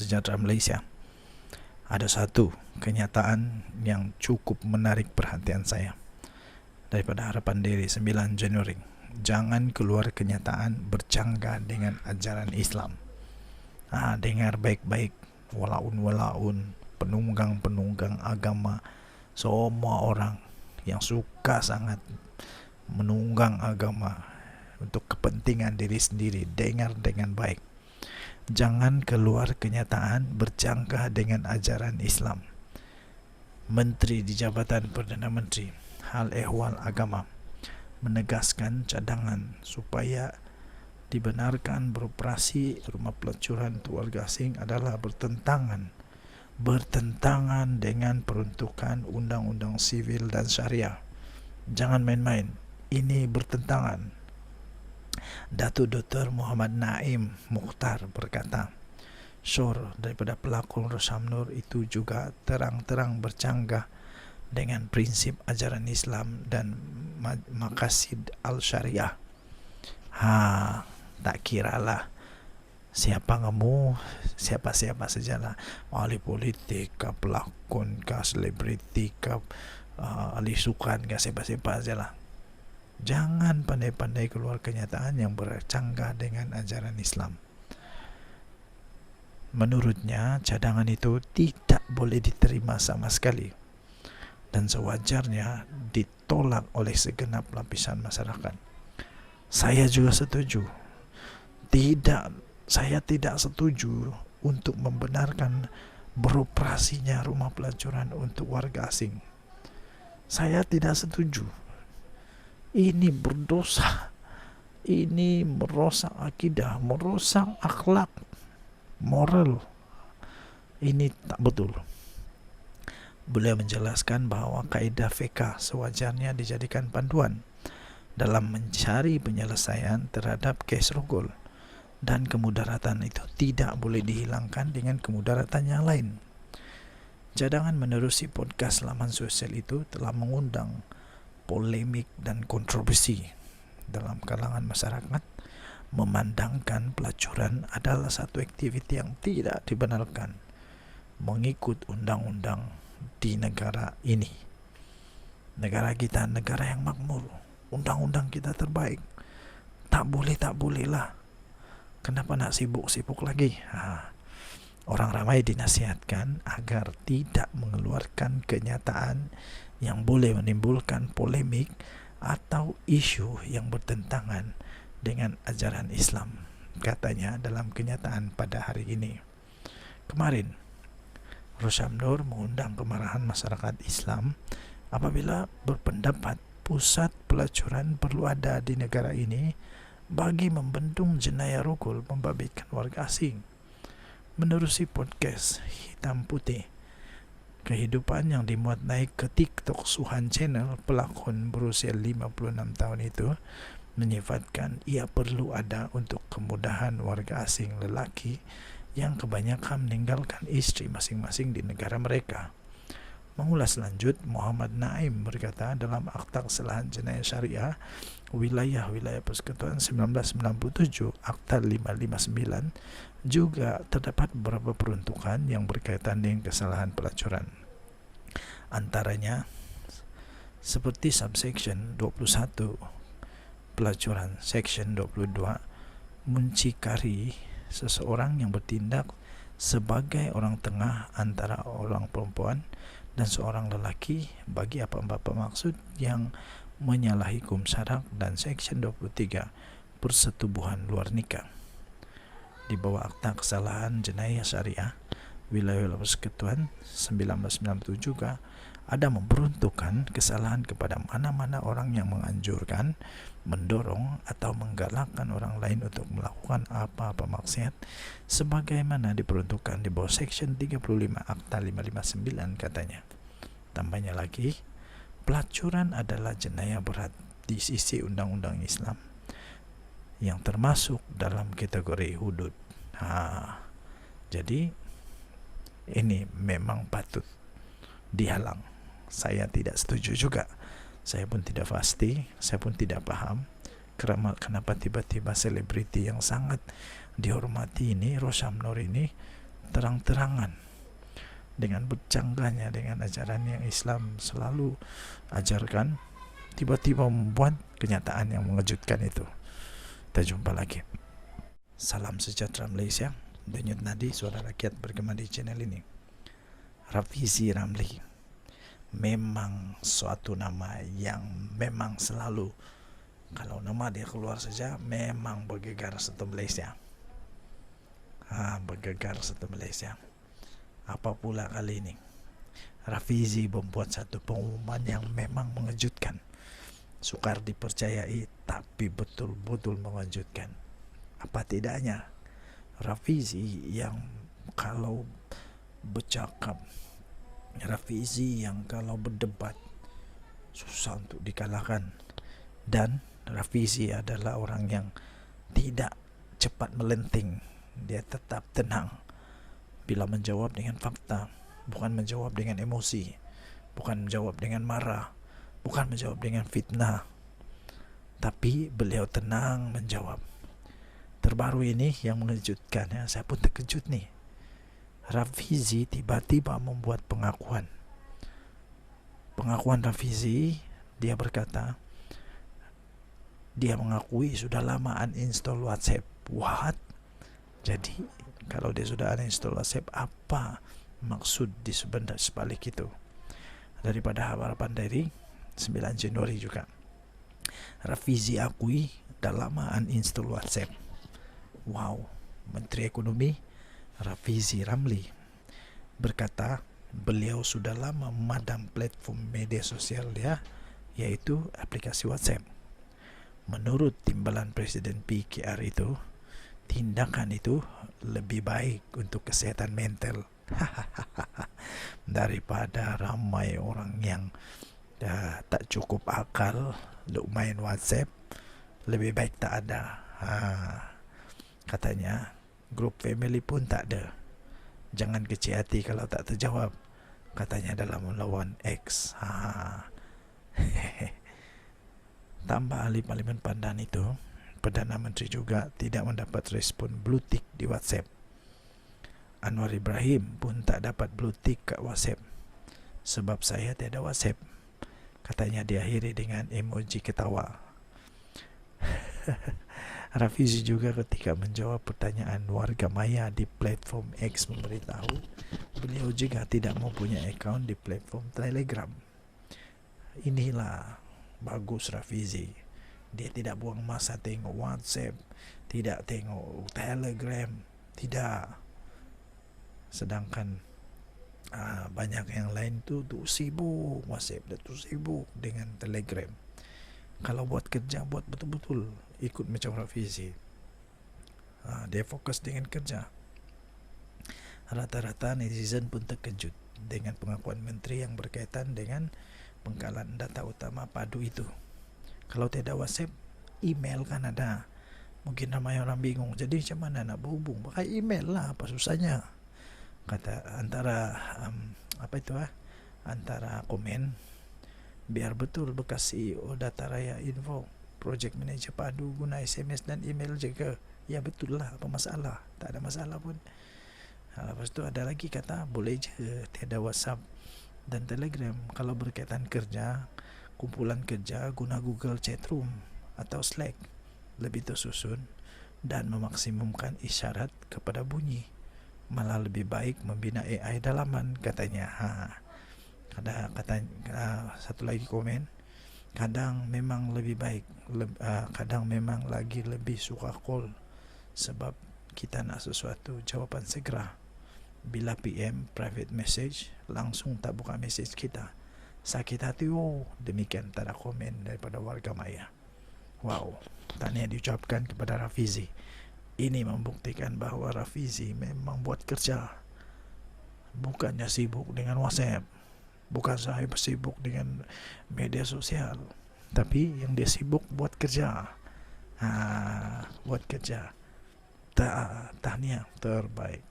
sejahtera Malaysia, ada satu kenyataan yang cukup menarik perhatian saya daripada Harapan Diri 9 Januari. Jangan keluar kenyataan bercanggah dengan ajaran Islam. Dengar baik-baik, walaun-walaun, penunggang-penunggang agama, semua orang yang suka sangat menunggang agama untuk kepentingan diri sendiri, dengar dengan baik. Jangan keluar kenyataan bercanggah dengan ajaran Islam. Menteri di Jabatan Perdana Menteri Hal Ehwal Agama menegaskan cadangan supaya dibenarkan beroperasi rumah pelacuran untuk warga asing adalah bertentangan dengan peruntukan Undang-Undang Sivil dan Syariah. Jangan main-main, ini bertentangan. Datuk Dr. Muhammad Naim Mukhtar berkata, syur daripada pelakon Rosham Nur itu juga terang-terang bercanggah dengan prinsip ajaran Islam dan maqasid al-syariah. Tak kiralah siapa siapa sajalah, ahli politik kah, pelakon kah, selebriti kah, ahli sukan kah, siapa-siapa sajalah. Jangan pandai-pandai keluar kenyataan yang bercanggah dengan ajaran Islam. Menurutnya, cadangan itu tidak boleh diterima sama sekali dan sewajarnya ditolak oleh segenap lapisan masyarakat. Saya juga setuju. Saya tidak setuju untuk membenarkan beroperasinya rumah pelacuran untuk warga asing. Saya tidak setuju. Ini berdosa. Ini merosak akidah, merosak akhlak, moral. Ini tak betul. Beliau menjelaskan bahawa kaedah fiqh sewajarnya dijadikan panduan dalam mencari penyelesaian terhadap kes rogol, dan kemudaratan itu tidak boleh dihilangkan dengan kemudaratan yang lain. Cadangan menerusi podcast laman sosial itu telah mengundang polemik dan kontroversi dalam kalangan masyarakat, memandangkan pelacuran adalah satu aktiviti yang tidak dibenarkan mengikut undang-undang di negara ini. Negara kita negara yang makmur, undang-undang kita terbaik. Tak bolehlah. Kenapa nak sibuk-sibuk lagi? Orang ramai dinasihatkan agar tidak mengeluarkan kenyataan yang boleh menimbulkan polemik atau isu yang bertentangan dengan ajaran Islam, katanya dalam kenyataan pada hari ini. Kemarin, Rosham Nur mengundang kemarahan masyarakat Islam apabila berpendapat pusat pelacuran perlu ada di negara ini bagi membendung jenayah rogol membabitkan warga asing. Menerusi podcast Hitam Putih, kehidupan yang dimuat naik ke TikTok Suhan Channel, pelakon berusia 56 tahun itu menyifatkan ia perlu ada untuk kemudahan warga asing lelaki yang kebanyakan meninggalkan istri masing-masing di negara mereka. Mengulas lanjut, Muhammad Naim berkata dalam Akta Kesalahan Jenayah Syariah Wilayah-Wilayah Persekutuan 1997 Akta 559 juga terdapat beberapa peruntukan yang berkaitan dengan kesalahan pelacuran. Antaranya seperti subsection 21 pelacuran, section 22 muncikari seseorang yang bertindak sebagai orang tengah antara orang perempuan dan seorang lelaki bagi apa-apa maksud yang menyalahi hukum syarak, dan section 23 persetubuhan luar nikah. Di bawah Akta Kesalahan Jenayah Syariah Wilayah Persekutuan 1997 juga ada memperuntukkan kesalahan kepada mana-mana orang yang menganjurkan, mendorong atau menggalakkan orang lain untuk melakukan apa-apa maksiat sebagaimana diperuntukkan di bawah section 35 Akta 559, katanya. Tambahnya lagi, pelacuran adalah jenayah berat di sisi undang-undang Islam yang termasuk dalam kategori hudud. Jadi ini memang patut dihalang. Saya tidak setuju juga. Saya pun tidak pasti, saya pun tidak paham kenapa tiba-tiba selebriti yang sangat dihormati ini, Rosham Nur ini, terang-terangan dengan bercanggahnya dengan ajaran yang Islam selalu ajarkan, tiba-tiba membuat kenyataan yang mengejutkan itu. Kita jumpa lagi. Salam sejahtera Malaysia. Denyut nadi suara rakyat bergema di channel ini. Rafizi Ramli memang suatu nama yang memang selalu, kalau nama dia keluar saja memang bergegar satu Malaysia. Bergegar satu Malaysia. Apa pula kali ini? Rafizi membuat satu pengumuman yang memang mengejutkan. Sukar dipercayai tapi betul-betul mengejutkan. Apa tidaknya Rafizi yang kalau bercakap, Rafizi yang kalau berdebat susah untuk dikalahkan, dan Rafizi adalah orang yang tidak cepat melenting. Dia tetap tenang bila menjawab dengan fakta, bukan menjawab dengan emosi, bukan menjawab dengan marah, bukan menjawab dengan fitnah, tapi beliau tenang menjawab. Terbaru ini yang mengejutkan, ya, saya pun terkejut nih. Rafizi tiba-tiba membuat pengakuan. Pengakuan Rafizi, dia berkata, dia mengakui sudah lama uninstall WhatsApp. What? Jadi kalau dia sudah uninstall WhatsApp, apa maksud di sebalik itu? Daripada harapan dari 9 Januari juga, Rafizi akui dah lama uninstall WhatsApp. Wow. Menteri Ekonomi Rafizi Ramli berkata beliau sudah lama memadam platform media sosial dia, yaitu aplikasi WhatsApp. Menurut timbalan Presiden PKR itu, tindakan itu lebih baik untuk kesehatan mental daripada ramai orang yang tak cukup akal untuk main WhatsApp. Lebih baik tak ada. Katanya grup family pun tak ada. Jangan kecil hati kalau tak terjawab, katanya dalam melawan X. Tambah ahli Parlimen Pandan itu, Perdana Menteri juga tidak mendapat respon blue tick di WhatsApp. Anwar Ibrahim pun tak dapat blue tick kat WhatsApp. Sebab saya tiada WhatsApp, katanya diakhiri dengan emoji ketawa. Rafizi juga ketika menjawab pertanyaan warga maya di platform X memberitahu beliau juga tidak mempunyai akaun di platform Telegram. Inilah bagus Rafizi. Dia tidak buang masa tengok WhatsApp, tidak tengok Telegram, tidak. Sedangkan banyak yang lain tu sibuk WhatsApp, tu sibuk dengan Telegram. Kalau buat kerja, buat betul-betul ikut macam Rafizi. Dia fokus dengan kerja. Rata-rata netizen pun terkejut dengan pengakuan menteri yang berkaitan dengan pengkalan data utama padu itu. Kalau tidak WhatsApp, email kan ada. Mungkin ramai orang bingung, jadi macam mana nak berhubung? Pakai email lah, apa susahnya? Kata antara antara komen, biar betul bekas CEO Data Raya Info, Project Manager padu guna SMS dan email je. Ya betul lah, apa masalah? Tak ada masalah pun. Lepas tu ada lagi kata boleh je tiada WhatsApp dan Telegram kalau berkaitan kerja, kumpulan kerja guna Google Chatroom atau Slack, lebih tersusun dan memaksimumkan isyarat kepada bunyi. Malah lebih baik membina AI dalaman, katanya. Ada satu lagi komen, kadang memang lebih baik, kadang memang lagi lebih suka call sebab kita nak sesuatu jawapan segera. Bila PM private message, langsung tak buka message kita. Sakit hati. Demikian tanda komen daripada warga maya. Wow, tahniah diucapkan kepada Rafizi. Ini membuktikan bahawa Rafizi memang buat kerja, bukannya sibuk dengan WhatsApp, bukan saya sibuk dengan media sosial, tapi yang dia sibuk buat kerja. Buat kerja. Tahniah, terbaik.